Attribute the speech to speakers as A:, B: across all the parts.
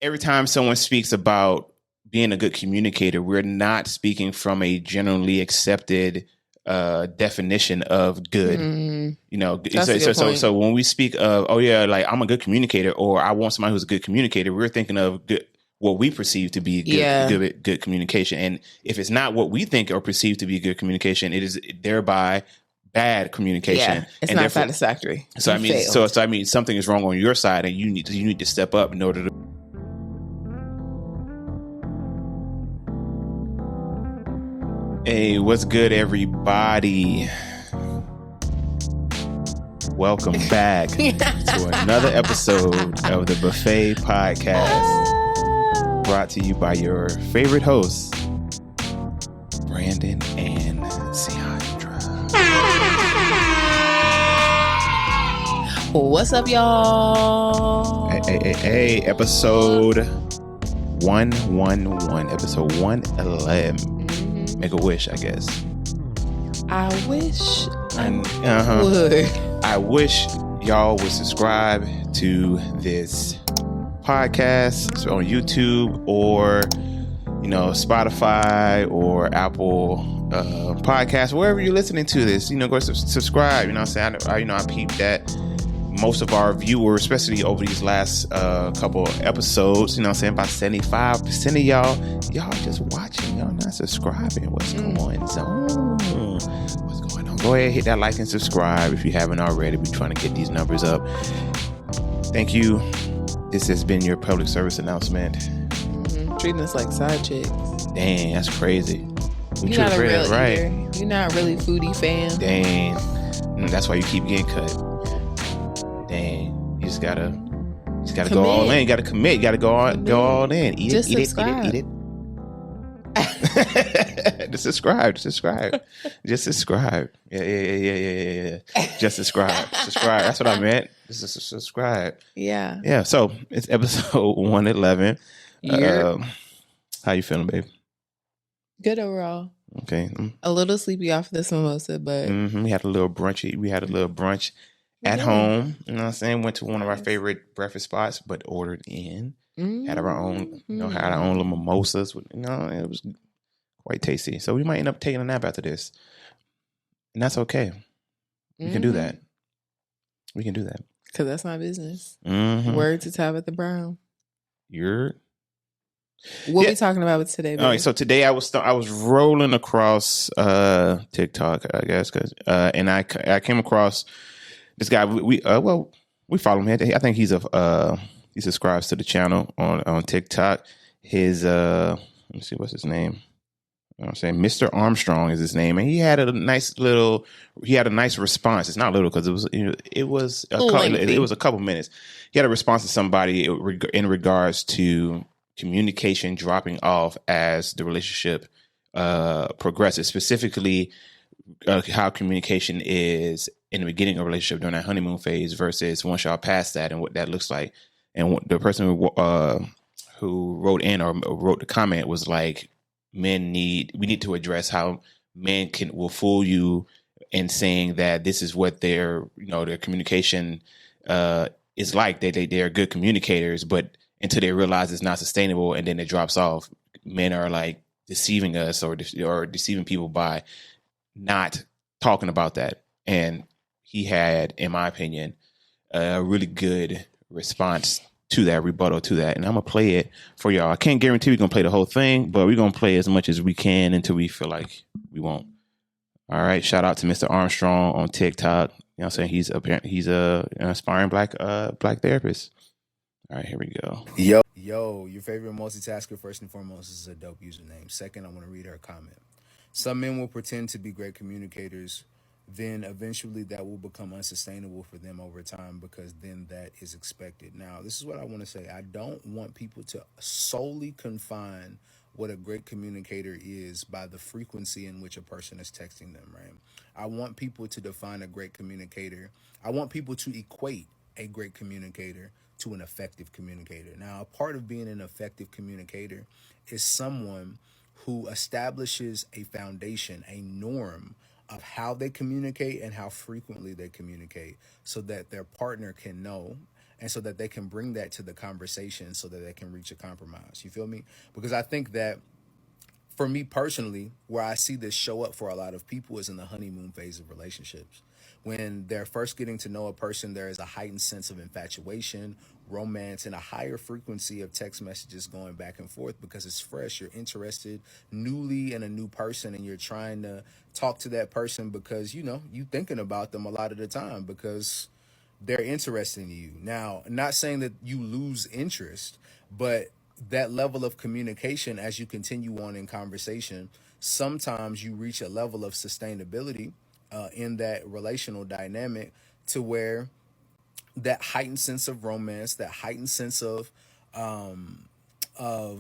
A: every time someone speaks about being a good communicator, we're not speaking from a generally accepted definition of good. You know,
B: That's a good point.
A: so when we speak of, oh yeah, like I'm a good communicator, or I want somebody who's a good communicator, we're thinking of good, what we perceive to be good communication. And if it's not what we think or perceive to be good communication, it is thereby bad communication.
B: Yeah, it's
A: and
B: not satisfactory.
A: So I mean, something is wrong on your side, and you need to step up in order to. Hey, what's good, everybody? Welcome back to another episode of the Buffet Podcast, brought to you by your favorite hosts, Brandon and Ciandra.
B: What's up, y'all?
A: Hey, episode 111, episode 111. Make a wish, I guess.
B: I wish
A: would. I wish y'all would subscribe to this podcast on YouTube or, Spotify or Apple Podcasts, wherever you're listening to this. Go subscribe. You know what I'm saying? I peeped that most of our viewers, especially over these last couple episodes, about 75% of y'all just watching, y'all not subscribing. What's going on? What's going on? Go ahead, hit that like and subscribe if you haven't already. We're trying to get these numbers up. Thank you. This has been your public service announcement.
B: Treating us like side chicks.
A: Dang, that's crazy.
B: You're not a real eater. You're not really foodie fan.
A: Dang, that's why you keep getting cut. Dang, you just gotta go all in. You gotta commit. You gotta go all in. Eat it. Just subscribe. Just subscribe. Yeah. Just subscribe. That's what I meant. Just subscribe.
B: Yeah.
A: So it's episode 111. How you feeling, babe?
B: Good overall.
A: Okay.
B: A little sleepy off this mimosa, but
A: we had a little brunch. At home, you know what I'm saying? Went to one of our favorite breakfast spots, but ordered in. Had our own, had our own little mimosas. It was quite tasty. So we might end up taking a nap after this. And that's okay. We can do that. Because
B: that's my business. Word to Tabitha Brown.
A: What
B: we talking about today, baby?
A: All right, so today I was rolling across TikTok, I guess, and I came across this guy. We follow him. I think he subscribes to the channel on TikTok. His let me see, what's his name? You know what I'm saying, Mr. Armstrong is his name, and he had a nice response. It's not little because it was a couple minutes. He had a response to somebody in regards to communication dropping off as the relationship progresses, specifically how communication is in the beginning of a relationship during that honeymoon phase versus once y'all past that, and what that looks like. And the person who wrote in or wrote the comment was like, we need to address how men will fool you in saying that this is what their communication is like. They're good communicators, but until they realize it's not sustainable and then it drops off, men are like deceiving us or deceiving people by not talking about that. And he had, in my opinion, a really good response to that, rebuttal to that. And I'm going to play it for y'all. I can't guarantee we're going to play the whole thing, but we're going to play as much as we can until we feel like we won't. All right. Shout out to Mr. Armstrong on TikTok. You know what I'm saying? He's an aspiring black therapist. All right, here we go.
C: Yo, your favorite multitasker, first and foremost, is a dope username. Second, I want to read her comment. Some men will pretend to be great communicators, then eventually that will become unsustainable for them over time because then that is expected. Now, this is what I want to say. I don't want people to solely confine what a great communicator is by the frequency in which a person is texting them, right? I want people to define a great communicator. I want people to equate a great communicator to an effective communicator. Now, a part of being an effective communicator is someone who establishes a foundation, a norm of how they communicate and how frequently they communicate so that their partner can know and so that they can bring that to the conversation so that they can reach a compromise. You feel me? Because I think that for me personally, where I see this show up for a lot of people is in the honeymoon phase of relationships. When they're first getting to know a person, there is a heightened sense of infatuation, romance, and a higher frequency of text messages going back and forth because it's fresh. You're interested newly in a new person, and you're trying to talk to that person because, you know, you thinking about them a lot of the time because they're interested in you. Now, not saying that you lose interest, but that level of communication as you continue on in conversation, sometimes you reach a level of sustainability in that relational dynamic to where that heightened sense of romance, that heightened sense of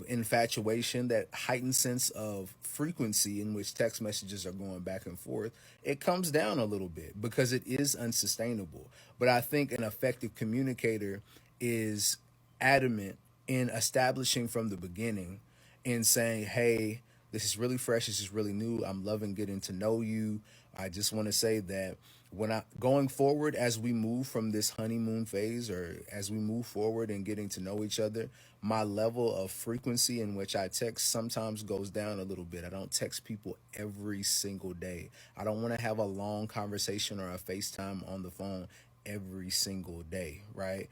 C: infatuation, that heightened sense of frequency in which text messages are going back and forth, it comes down a little bit because it is unsustainable. But I think an effective communicator is adamant in establishing from the beginning and saying, hey, this is really fresh, this is really new, I'm loving getting to know you. I just want to say that going forward, as we move from this honeymoon phase or as we move forward and getting to know each other, my level of frequency in which I text sometimes goes down a little bit. I don't text people every single day. I don't want to have a long conversation or a FaceTime on the phone every single day, right?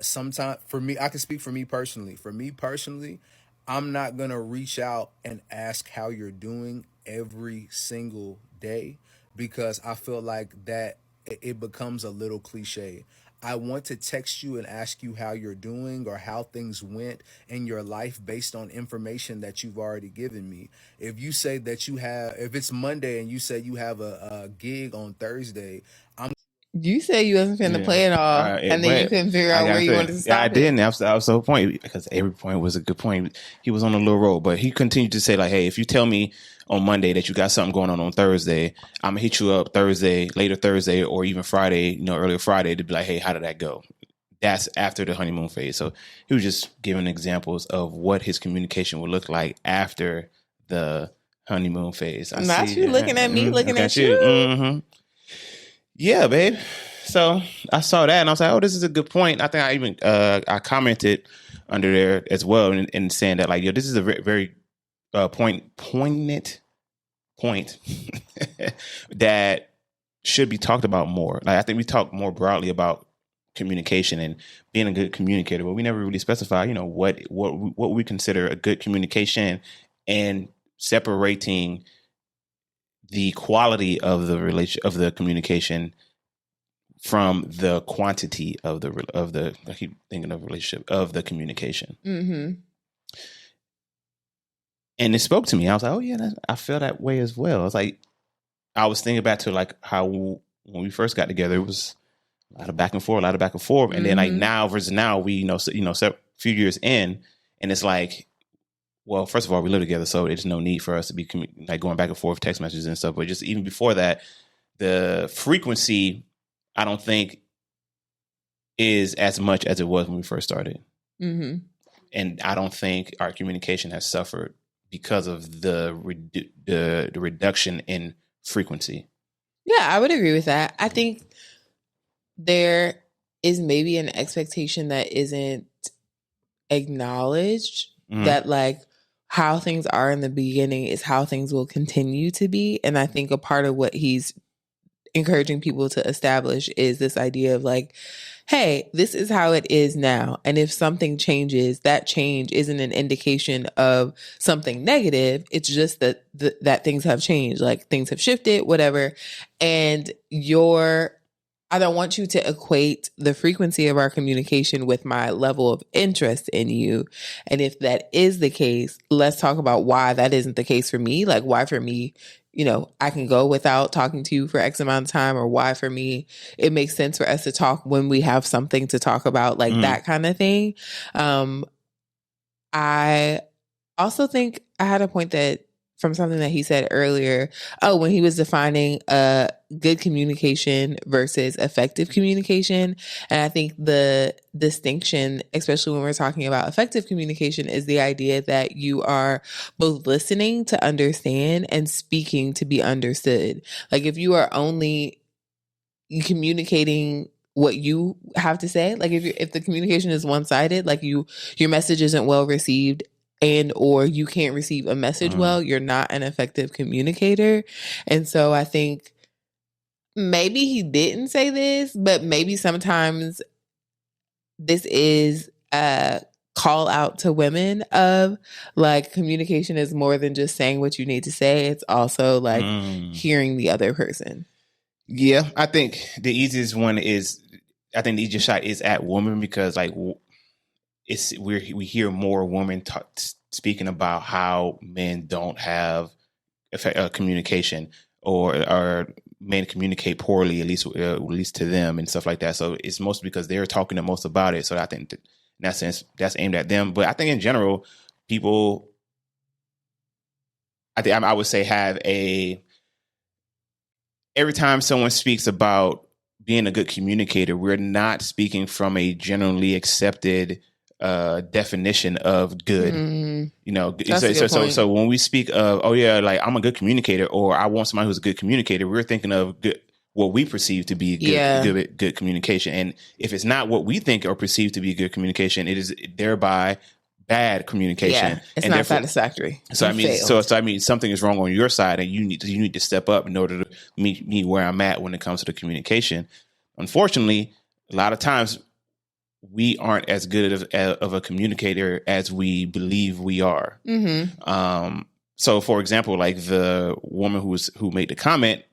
C: Sometimes for me, I can speak for me personally. For me personally, I'm not going to reach out and ask how you're doing every single day because I feel like that it becomes a little cliche. I want to text you and ask you how you're doing or how things went in your life based on information that you've already given me. If you say that if it's Monday and you say you have a gig on Thursday,
B: You said you wasn't finna play it all, and then you couldn't figure out where you wanted to stop.
A: Yeah, I didn't. That was the whole point because every point was a good point. He was on a little roll, but he continued to say like, "Hey, if you tell me on Monday that you got something going on Thursday, I'm gonna hit you up later Thursday, or even Friday, earlier Friday to be like, hey, how did that go?" That's after the honeymoon phase. So he was just giving examples of what his communication would look like after the honeymoon phase.
B: Not you looking at me, looking at you.
A: Mm-hmm. Yeah, babe. So I saw that and I was like, oh, this is a good point. I think I even I commented under there as well in saying that like, yo, this is a very, very poignant point that should be talked about more. Like I think we talk more broadly about communication and being a good communicator, but we never really specify, what we consider a good communication and separating the quality of the communication from the quantity of the I keep thinking of relationship of the communication.
B: Mm-hmm.
A: And it spoke to me. I was like, oh yeah, I feel that way as well. It's like I was thinking back to like how when we first got together, it was a lot of back and forth, and then like now versus now, we few years in, and it's like, well, first of all, we live together, so there's no need for us to be like going back and forth text messages and stuff. But just even before that, the frequency, I don't think, is as much as it was when we first started.
B: Mm-hmm.
A: And I don't think our communication has suffered because of the reduction in frequency.
B: Yeah, I would agree with that. I think there is maybe an expectation that isn't acknowledged, that like how things are in the beginning is how things will continue to be. And I think a part of what he's encouraging people to establish is this idea of like, hey, this is how it is now. And if something changes, that change isn't an indication of something negative. It's just that that things have changed, like things have shifted, whatever. And I don't want you to equate the frequency of our communication with my level of interest in you. And if that is the case, let's talk about why that isn't the case for me. Like why for me, I can go without talking to you for X amount of time, or why for me, it makes sense for us to talk when we have something to talk about, like that kind of thing. I also think I had a point that from something that he said earlier. When he was defining good communication versus effective communication. And I think the distinction, especially when we're talking about effective communication, is the idea that you are both listening to understand and speaking to be understood. Like if you are only communicating what you have to say. Like if the communication is one-sided, like your message isn't well received and or you can't receive a message well, you're not an effective communicator. And so I think maybe he didn't say this, but maybe sometimes this is a call out to women of like communication is more than just saying what you need to say. It's also like hearing the other person.
A: Yeah, I think the easiest one is, I think the easiest shot is at women because like we hear more women speaking about how men don't have communication or men communicate poorly, at least to them and stuff like that. So it's mostly because they're talking the most about it. So I think that in that sense, that's aimed at them. But I think in general, people, I would say every time someone speaks about being a good communicator, we're not speaking from a generally accepted definition of good. You know, so when we speak of, oh yeah, like I'm a good communicator, or I want somebody who's a good communicator, we're thinking of what we perceive to be good communication. And if it's not what we think or perceive to be good communication, it is thereby bad communication.
B: Yeah, it's not satisfactory.
A: So I mean, something is wrong on your side, and you need to step up in order to meet me where I'm at when it comes to the communication. Unfortunately, a lot of times we aren't as good of a communicator as we believe we are. So, for example, like the woman who made the comment,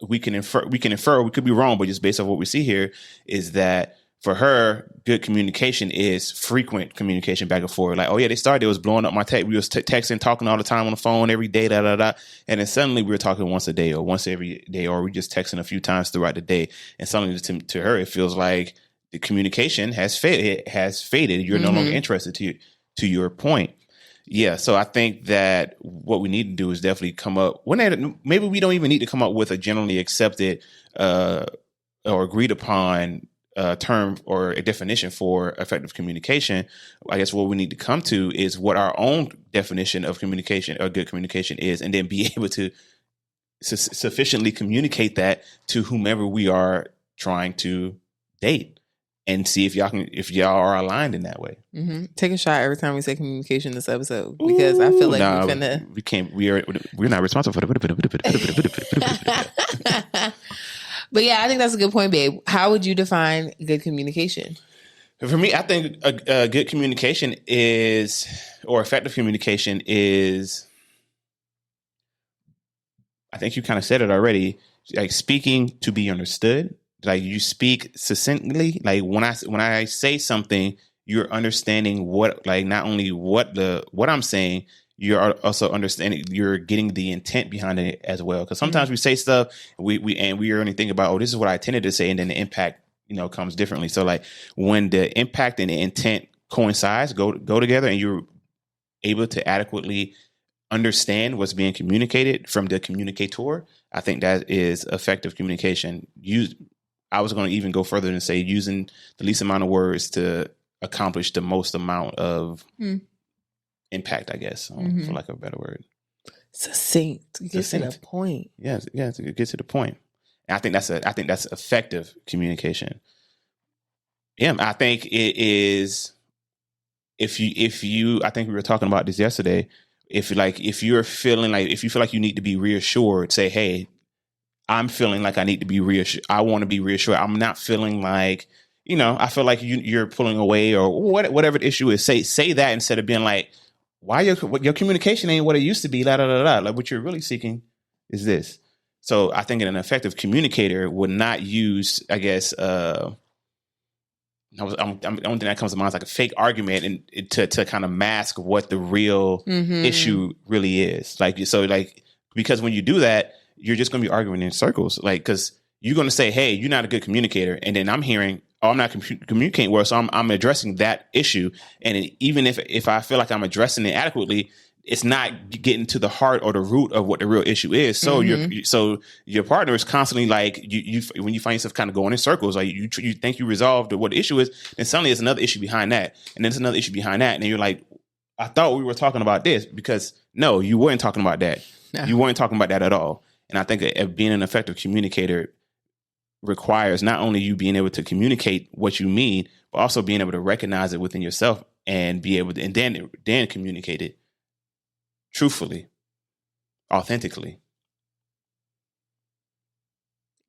A: we can infer, we could be wrong, but just based on what we see here, is that for her, good communication is frequent communication back and forth. Like, oh yeah, it was blowing up my text. We was texting, talking all the time on the phone every day, and then suddenly we were talking once a day or once every day, or we just texting a few times throughout the day. And suddenly to her, it feels like the communication has faded. You're no longer interested to your point. Yeah. So I think that what we need to do is definitely come up. Maybe we don't even need to come up with a generally accepted or agreed upon term or a definition for effective communication. I guess what we need to come to is what our own definition of communication or good communication is, and then be able to sufficiently communicate that to whomever we are trying to date. And see if y'all are aligned in that way.
B: Take a shot every time we say communication this episode, because I feel like
A: we're not responsible for
B: the. But yeah, I think that's a good point, babe. How would you define good communication?
A: For me, I think a good communication or effective communication is, I think you kind of said it already, like speaking to be understood. Like you speak succinctly. Like when I say something, you're understanding what, like not only what I'm saying, you're also understanding, you're getting the intent behind it as well. Because sometimes we say stuff, we only think about, oh, this is what I intended to say, and then the impact, comes differently. So like when the impact and the intent coincides, go together, and you're able to adequately understand what's being communicated from the communicator, I think that is effective communication. I was going to even go further and say using the least amount of words to accomplish the most amount of impact, I guess, for lack of a better word.
B: Succinct. Get to the point.
A: Yes, to get to the point. And I think that's effective communication. Yeah, I think it is. If you, I think we were talking about this yesterday. If you feel like you need to be reassured, say, hey, I'm feeling like I need to be reassured. I want to be reassured. I'm not feeling like, I feel like you're pulling away or whatever the issue is. Say that instead of being like, why your communication ain't what it used to be. Like what you're really seeking is this. So I think an effective communicator would not use, I guess, the only thing that comes to mind is like a fake argument and to kind of mask what the real issue really is. Because when you do that, you're just going to be arguing in circles. Like, because you're going to say, hey, you're not a good communicator. And then I'm hearing, oh, I'm not communicating well. So I'm addressing that issue. And even if I feel like I'm addressing it adequately, it's not getting to the heart or the root of what the real issue is. So your partner is constantly like, you when you find yourself kind of going in circles, like you think you resolved what the issue is, then suddenly there's another issue behind that. And then there's another issue behind that. And then you're like, I thought we were talking about this, because no, you weren't talking about that. No. You weren't talking about that at all. And I think being an effective communicator requires not only you being able to communicate what you mean, but also being able to recognize it within yourself and be able to, and then communicate it truthfully, authentically.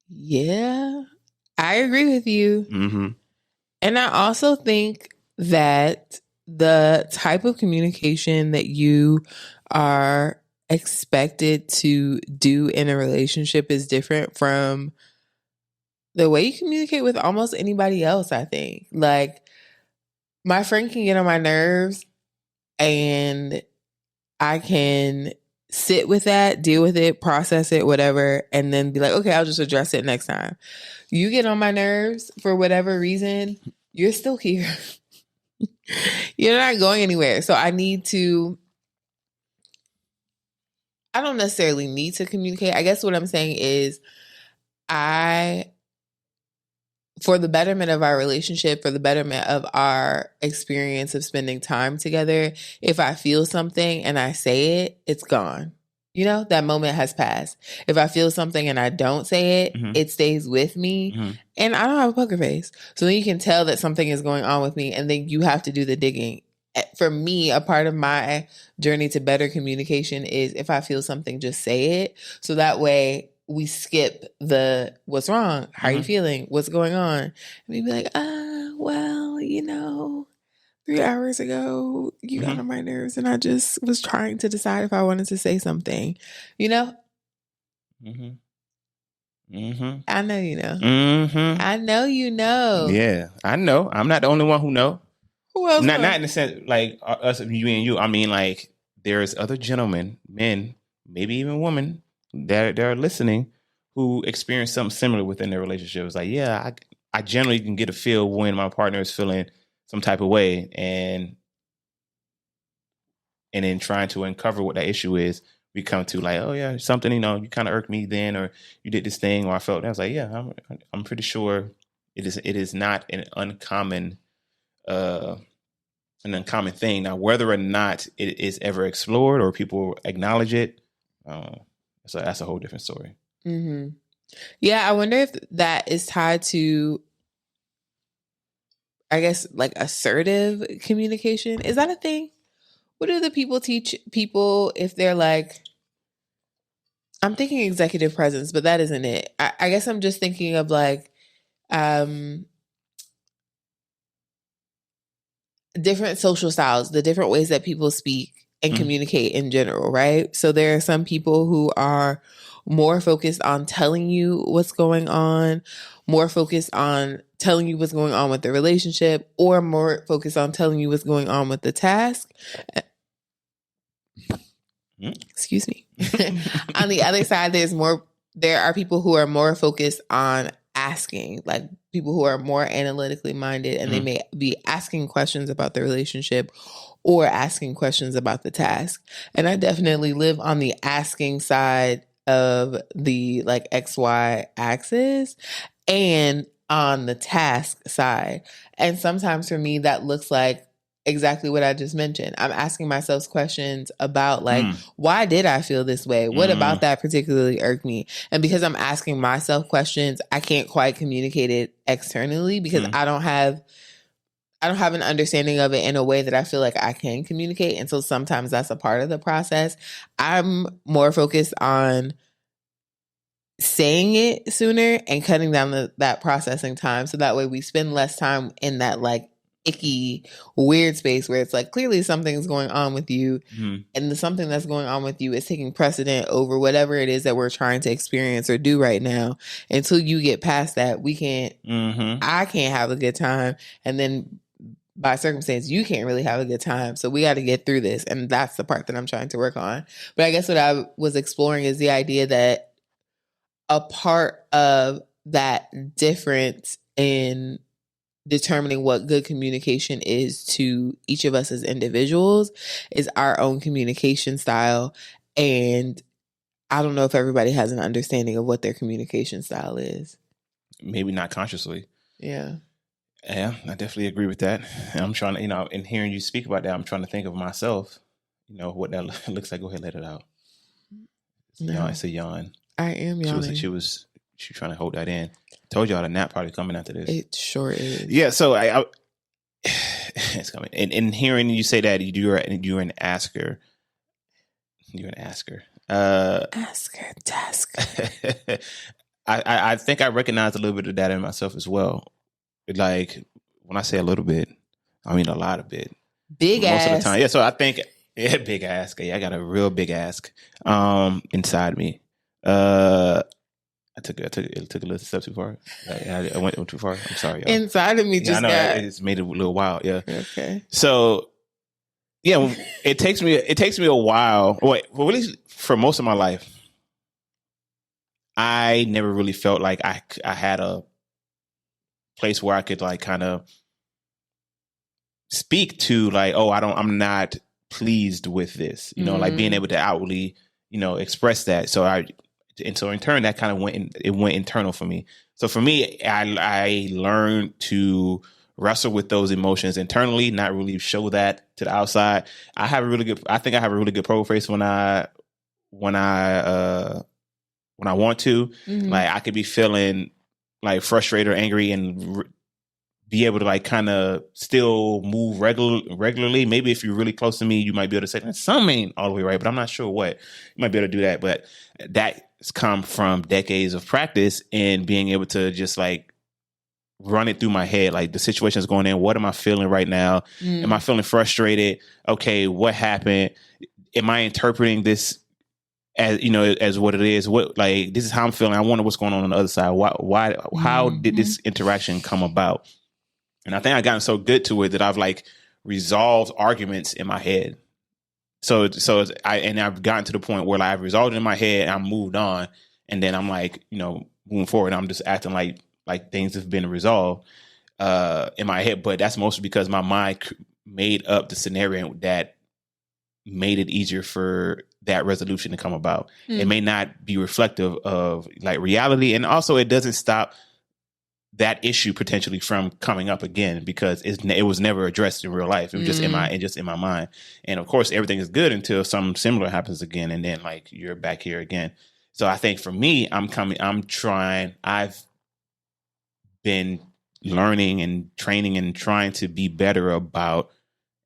B: Yeah, I agree with you.
A: Mm-hmm.
B: And I also think that the type of communication that you are expected to do in a relationship is different from the way you communicate with almost anybody else, I think. Like, my friend can get on my nerves and I can sit with that, deal with it, process it, whatever, and then be like, okay, I'll just address it next time. You get on my nerves for whatever reason, you're still here. You're not going anywhere. So I don't necessarily need to communicate. I guess what I'm saying is for the betterment of our relationship, for the betterment of our experience of spending time together, if I feel something and I say it, it's gone. You know, that moment has passed. If I feel something and I don't say it,
A: Mhm.
B: it stays with me.
A: Mhm.
B: And I don't have a poker face. So then you can tell that something is going on with me, and then you have to do the digging. For me, a part of my journey to better communication is if I feel something, just say it. So that way we skip the what's wrong? How are you feeling? What's going on? And we'd be like, well, 3 hours ago, you got on my nerves, and I just was trying to decide if I wanted to say something.
A: Mm-hmm. Mm-hmm.
B: I know you know.
A: Mm-hmm.
B: I know you know.
A: Yeah, I know. I'm not the only one who know.
B: Who else?
A: Not in the sense like us, you and you. I mean, like there's other gentlemen, men, maybe even women that are listening who experience something similar within their relationship. It's like, yeah, I generally can get a feel when my partner is feeling some type of way, and then trying to uncover what that issue is, we come to like, oh yeah, something, you kind of irked me then, or you did this thing, or I felt that. I was like, yeah, I'm pretty sure it is not an uncommon thing. Now, whether or not it is ever explored or people acknowledge it, so that's a whole different story.
B: Mm-hmm. Yeah, I wonder if that is tied to, I guess, like assertive communication. Is that a thing? What do the people teach people if they're like, I'm thinking executive presence, but that isn't it. I guess I'm just thinking of like different social styles, the different ways that people speak and communicate in general, right? So there are some people who are more focused on telling you what's going on, more focused on telling you what's going on with the relationship, or more focused on telling you what's going on with the task. Excuse me. On the other side, there are people who are more focused on asking, like people who are more analytically minded, and they may be asking questions about the relationship or asking questions about the task. And I definitely live on the asking side of the like XY axis and on the task side. And sometimes for me, that looks like exactly what I just mentioned. I'm asking myself questions about like, why did I feel this way? What about that particularly irked me? And because I'm asking myself questions, I can't quite communicate it externally because I don't have an understanding of it in a way that I feel like I can communicate. And so sometimes that's a part of the process. I'm more focused on saying it sooner and cutting down that processing time. So that way we spend less time in that like icky, weird space where it's like clearly something's going on with you, and the something that's going on with you is taking precedent over whatever it is that we're trying to experience or do right now. Until you get past that, I can't have a good time, and then by circumstance you can't really have a good time. So we got to get through this, and that's the part that I'm trying to work on. But I guess what I was exploring is the idea that a part of that difference in determining what good communication is to each of us as individuals is our own communication style. And I don't know if everybody has an understanding of what their communication style is.
A: Maybe not consciously.
B: Yeah.
A: Yeah, I definitely agree with that. I'm trying to, in hearing you speak about that, I'm trying to think of myself, what that looks like. Go ahead, let it out.
B: No.
A: It's a yawn.
B: I am yawning.
A: She was She's trying to hold that in. Told y'all the nap probably coming after this.
B: It sure is.
A: Yeah, so I it's coming. And hearing you say that you're an asker. You're an asker.
B: Asker, tasker.
A: I think I recognize a little bit of that in myself as well. Like when I say a little bit, I mean a lot of it.
B: Big
A: Most
B: ass.
A: of the time. Yeah, so I think big ask. Yeah, I got a real big ask inside me. It took a little step too far. I went too far. I'm sorry, y'all.
B: Inside of me
A: Yeah,
B: just
A: I know,
B: got.
A: it's made it a little wild. Yeah.
B: Okay.
A: So, yeah, it takes me a while. Well, at least for most of my life, I never really felt like I had a place where I could like kind of speak to like, oh, I'm not pleased with this, like being able to outwardly, express that. So in turn, that kind of went internal for me. So for me, I learned to wrestle with those emotions internally, not really show that to the outside. I think I have a really good poker face when I want to.
B: Mm-hmm.
A: Like I could be feeling like frustrated or angry and be able to like kind of still move regularly. Maybe if you're really close to me, you might be able to say something ain't all the way right, but I'm not sure what. You might be able to do that, but that's come from decades of practice and being able to just like run it through my head. Like the situation is going in. What am I feeling right now? Am I feeling frustrated? Okay, what happened? Am I interpreting this as what it is? What, like, this is how I'm feeling. I wonder what's going on the other side. Why how did this interaction come about? And I think I've gotten so good to it that I've like resolved arguments in my head. So I've gotten to the point where like, I've resolved it in my head and I moved on. And then I'm like, moving forward, I'm just acting like things have been resolved in my head. But that's mostly because my mind made up the scenario that made it easier for that resolution to come about. It may not be reflective of like reality. And also it doesn't stop that issue potentially from coming up again because it was never addressed in real life. It was just in my mind. And of course, everything is good until something similar happens again, and then like you're back here again. So I think for me, I've been learning and training and trying to be better about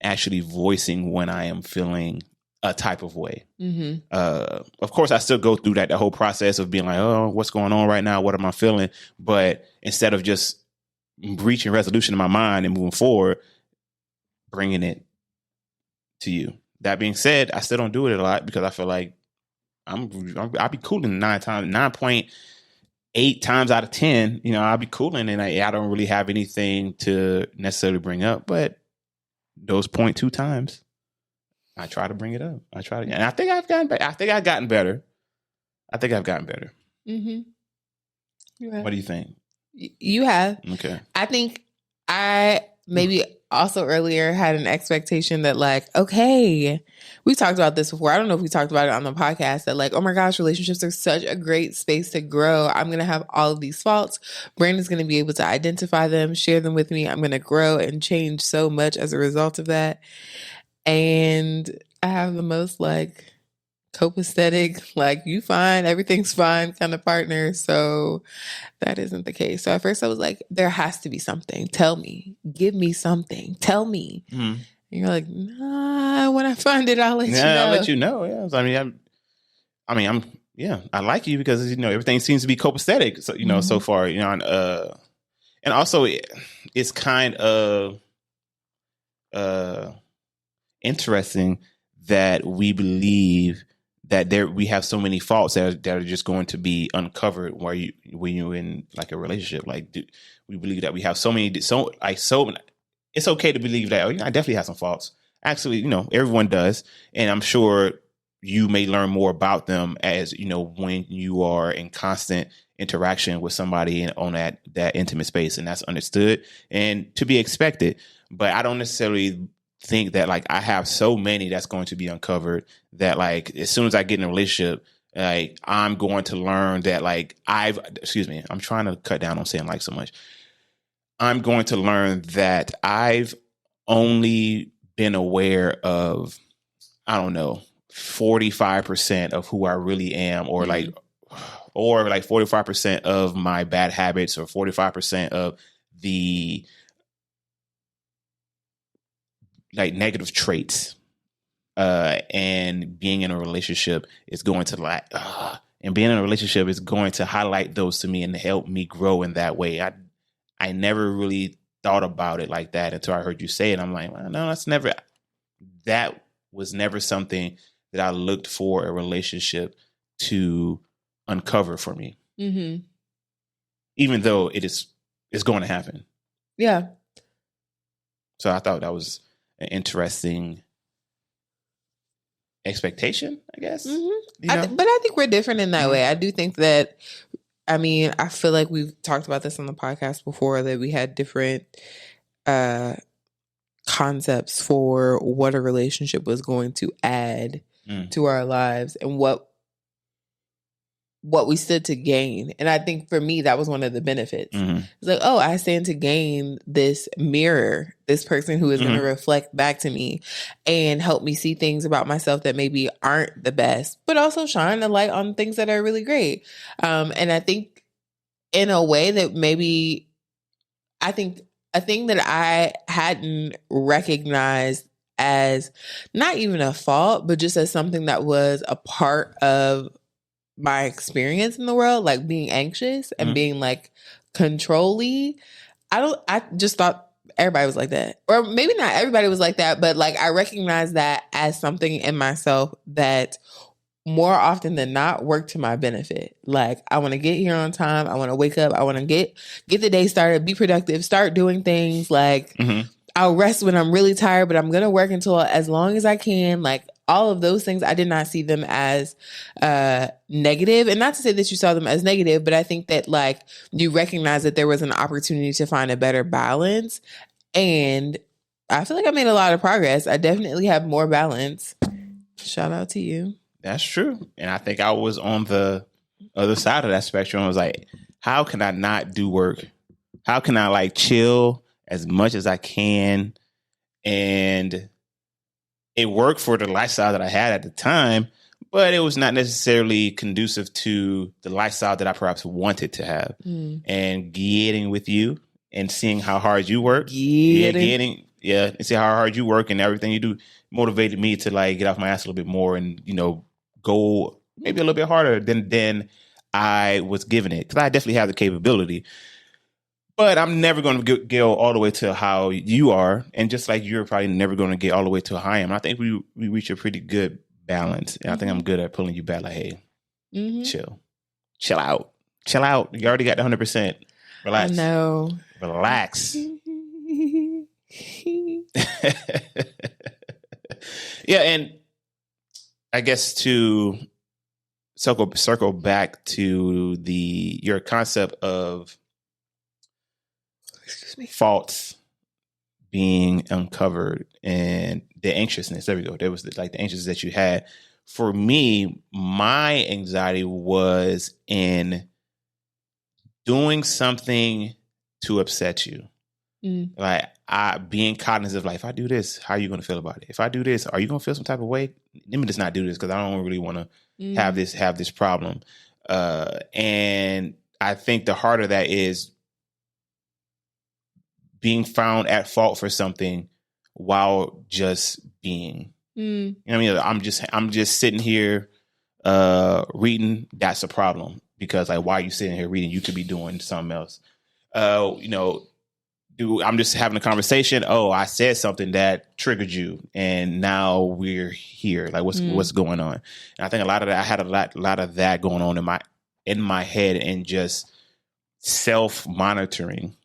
A: actually voicing when I am feeling a type of way. Mm-hmm. Of course, I still go through the whole process of being like, oh, what's going on right now? What am I feeling? But instead of just reaching resolution in my mind and moving forward, bringing it to you. That being said, I still don't do it a lot because I feel like I'll be cooling 9.8 times out of 10. I'll be cooling and I don't really have anything to necessarily bring up. But those 0.2 times, I try to bring it up. And I think I've gotten better. I think I've gotten better. Mm-hmm. What do you think?
B: You have.
A: Okay.
B: I think I maybe also earlier had an expectation that like, okay, we talked about this before. I don't know if we talked about it on the podcast that like, oh my gosh, relationships are such a great space to grow. I'm going to have all of these faults. Brandon's going to be able to identify them, share them with me. I'm going to grow and change so much as a result of that. And I have the most like copacetic, like you fine, everything's fine kind of partner. So that isn't the case. So at first I was like, there has to be something. Tell me, give me something. Tell me. Mm-hmm. And you're like, nah, when I find it, I'll let you know.
A: I'll let you know. Yeah. I like you because, everything seems to be copacetic. So, so far, and also it's kind of, interesting that we believe that we have so many faults that are just going to be uncovered when you're in like a relationship. Like we believe that we have so it's okay to believe that, I definitely have some faults. Actually, everyone does. And I'm sure you may learn more about them as, when you are in constant interaction with somebody on that intimate space, and that's understood and to be expected. But I don't necessarily think that like I have so many that's going to be uncovered that like as soon as I get in a relationship, like I'm going to learn that like I'm trying to cut down on saying like so much. I'm going to learn that I've only been aware of, 45% of who I really am, or like or like 45% of my bad habits, or 45% of the like negative traits. And being in a relationship is going to and being in a relationship is going to highlight those to me and help me grow in that way. I never really thought about it like that until I heard you say it. I'm like, well, no, that was never something that I looked for a relationship to uncover for me.
B: Mm-hmm.
A: Even though it's going to happen.
B: Yeah.
A: So I thought that was an interesting expectation, I guess.
B: Mm-hmm. But I think we're different in that way. I do think that, I mean, I feel like we've talked about this on the podcast before, that we had different concepts for what a relationship was going to add to our lives and what we stood to gain. And I think for me, that was one of the benefits.
A: Mm-hmm.
B: It's like, oh, I stand to gain this mirror, this person who is going to reflect back to me and help me see things about myself that maybe aren't the best, but also shine a light on things that are really great. And I think in a way that maybe, I think a thing that I hadn't recognized as not even a fault, but just as something that was a part of my experience in the world, like being anxious and being like control-y. I just thought everybody was like that. Or maybe not everybody was like that, but like I recognize that as something in myself that more often than not worked to my benefit. Like I want to get here on time. I want to wake up. I want to get the day started, be productive, start doing things. Like I'll rest when I'm really tired, but I'm going to work until as long as I can. Like all of those things, I did not see them as negative. And not to say that you saw them as negative, but I think that like you recognize that there was an opportunity to find a better balance. And I feel like I made a lot of progress. I definitely have more balance. Shout out to you.
A: That's true. And I think I was on the other side of that spectrum. I was like, how can I not do work? How can I like chill as much as I can? And it worked for the lifestyle that I had at the time, but it was not necessarily conducive to the lifestyle that I perhaps wanted to have. And getting with you and seeing how hard you work, and see how hard you work and everything you do motivated me to like get off my ass a little bit more and, you know, go maybe a little bit harder than I was giving it. Because I definitely have the capability. But I'm never going to get all the way to how you are. And just like you're probably never going to get all the way to how I am. I think we reach a pretty good balance. And I think I'm good at pulling you back like, hey, chill out. You already got the 100%. Relax.
B: I know.
A: Relax. Yeah. And I guess to circle back to your concept of faults being uncovered and the anxiousness. There we go. There was the anxiousness that you had. For me, my anxiety was in doing something to upset you. Like being cognizant of like, if I do this, how are you going to feel about it? If I do this, are you going to feel some type of way? Let me just not do this because I don't really want to have this problem. And I think the heart of that is being found at fault for something while just being. You know what I mean? I'm just sitting here reading. That's a problem because like, why are you sitting here reading? You could be doing something else. I'm just having a conversation. Oh, I said something that triggered you, and now we're here. Like, what's going on? And I think a lot of that. I had a lot of that going on in my head, and just self-monitoring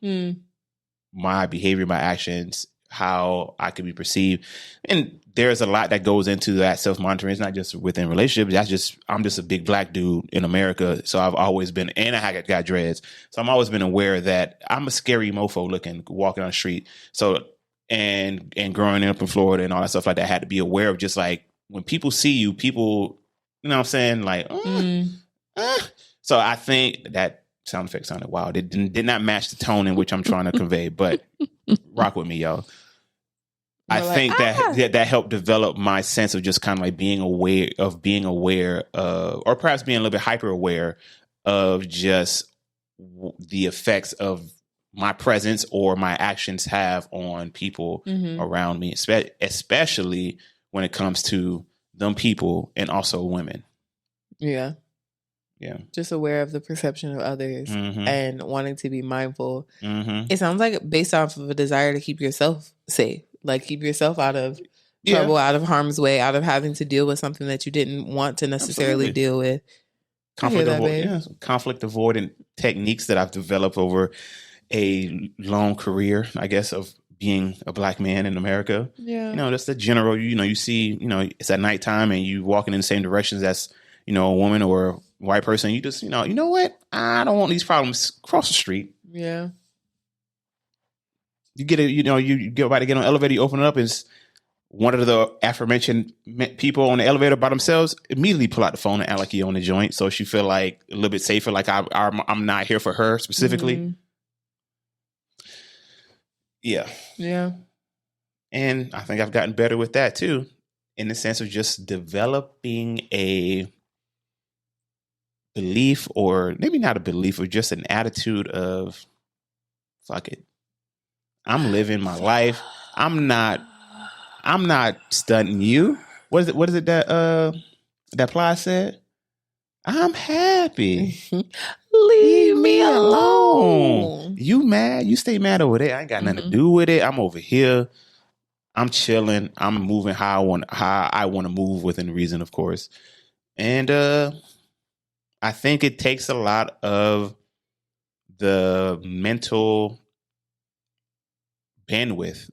A: my behavior, my actions, how I could be perceived. And there's a lot that goes into that self-monitoring. It's not just within relationships. I'm just a big black dude in America. So I've always been, and I got dreads. So I'm always been aware that I'm a scary mofo looking, walking on the street. So, and growing up in Florida and all that stuff like that, I had to be aware of just like, when people see you, people, you know what I'm saying? Like, So I think that sound effect sounded wild. It did not match the tone in which I'm trying to convey, but rock with me, y'all. I think that helped develop my sense of just kind of like being aware of, or perhaps being a little bit hyper aware of just the effects of my presence or my actions have on people around me, especially when it comes to them people and also women.
B: Yeah.
A: Yeah.
B: Just aware of the perception of others and wanting to be mindful.
A: Mm-hmm.
B: It sounds like based off of a desire to keep yourself safe, like keep yourself out of trouble, out of harm's way, out of having to deal with something that you didn't want to necessarily deal with.
A: Conflict avoidant techniques that I've developed over a long career, I guess, of being a Black man in America.
B: Yeah.
A: That's the general, you see, it's at nighttime and you walking in the same directions as, a woman or a white person. You just, you know what? I don't want these problems across the street.
B: Yeah.
A: You get it, you get about to get on the elevator, you open it up, it's one of the aforementioned people on the elevator by themselves, immediately pull out the phone and act like you're on the joint. So she feel like a little bit safer, like I'm not here for her specifically. Yeah.
B: Yeah.
A: And I think I've gotten better with that too, in the sense of just developing a belief, or maybe not a belief, or just an attitude of, fuck it. I'm living my life. I'm not stunting you. What is it that Ply said? I'm happy.
B: Leave me alone.
A: You mad? You stay mad over there. I ain't got nothing to do with it. I'm over here. I'm chilling. I'm moving how I want to move within reason, of course. And I think it takes a lot of the mental bandwidth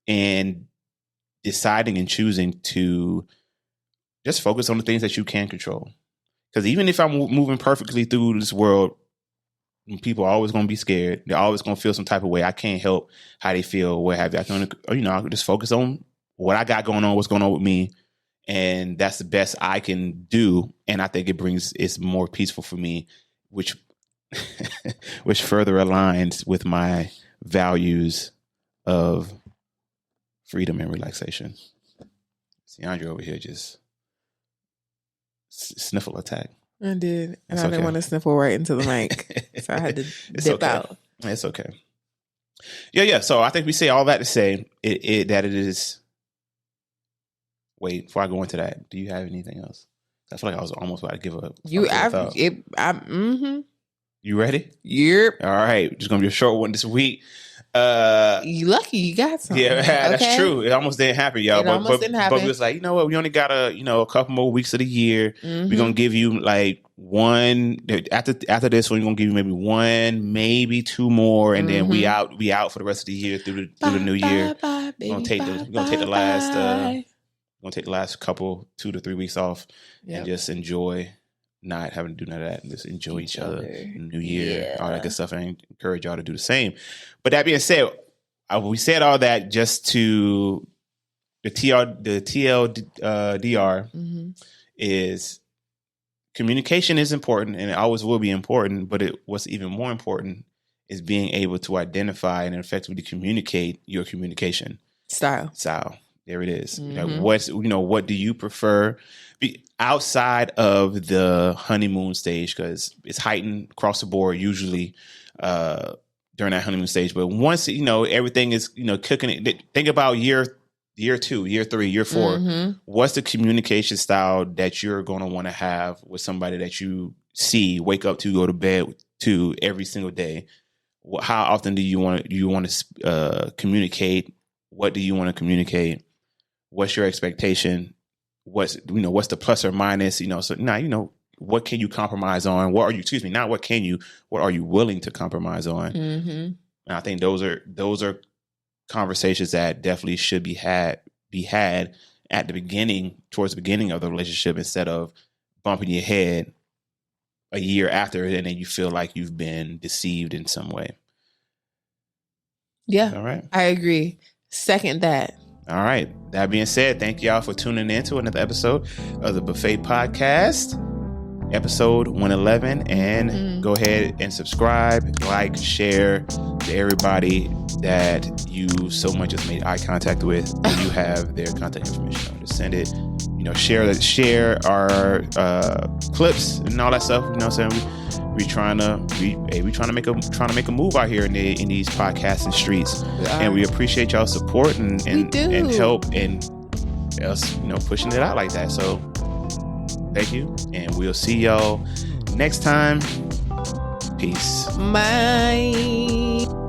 A: and deciding and choosing to just focus on the things that you can control. Because even if I'm moving perfectly through this world, people are always going to be scared. They're always going to feel some type of way. I can't help how they feel, what have you. I can just focus on what I got going on, what's going on with me. And that's the best I can do. And I think it's more peaceful for me, which further aligns with my values of freedom and relaxation. See, Andre over here just sniffle attack.
B: I did. And I didn't want to sniffle right into the mic. So I had to dip out.
A: It's okay. Yeah. So I think we say all that to say that it is. Wait, before I go into that, do you have anything else? I feel like I was almost about to give up. You ready?
B: Yep.
A: All right. Just going to be a short one this week.
B: You lucky you got something.
A: Yeah, that's true. It almost didn't happen, y'all.
B: But
A: we was like, you know what? We only got a couple more weeks of the year. We're going to give you like one. After this one, we're going to give you maybe one, maybe two more. And then we out for the rest of the year through the new year. We're going to take the last couple 2 to 3 weeks off and just enjoy not having to do none of that and just enjoy each other. New year, all that good stuff. And I encourage y'all to do the same. But that being said, we said all that just to the TLDR is communication is important and it always will be important. But what's even more important is being able to identify and effectively communicate your communication style. There it is. Like what do you prefer? Outside of the honeymoon stage, because it's heightened across the board usually during that honeymoon stage. But once everything is cooking it, think about year 2, year 3, year 4. What's the communication style that you're going to want to have with somebody that you see, wake up to, go to bed to every single day? How often do you want to communicate? What do you want to communicate? What's your expectation? What's the plus or minus? So now what can you compromise on? What are you willing to compromise on? And I think those are conversations that definitely should be had at the beginning, towards the beginning of the relationship, instead of bumping your head a year after and then you feel like you've been deceived in some way.
B: Yeah.
A: All right.
B: I agree. Second that.
A: All right. That being said, thank y'all for tuning in to another episode of the Buffet Podcast, episode 111. And go ahead and subscribe, like, share to everybody that you so much has made eye contact with. And you have their contact information. Just send it. share our clips and all that stuff. You know what I'm saying? We trying to make a move out here in these podcasting streets, and we appreciate y'all's support and help and us, pushing it out like that. So thank you, and we'll see y'all next time. Peace.
B: Bye.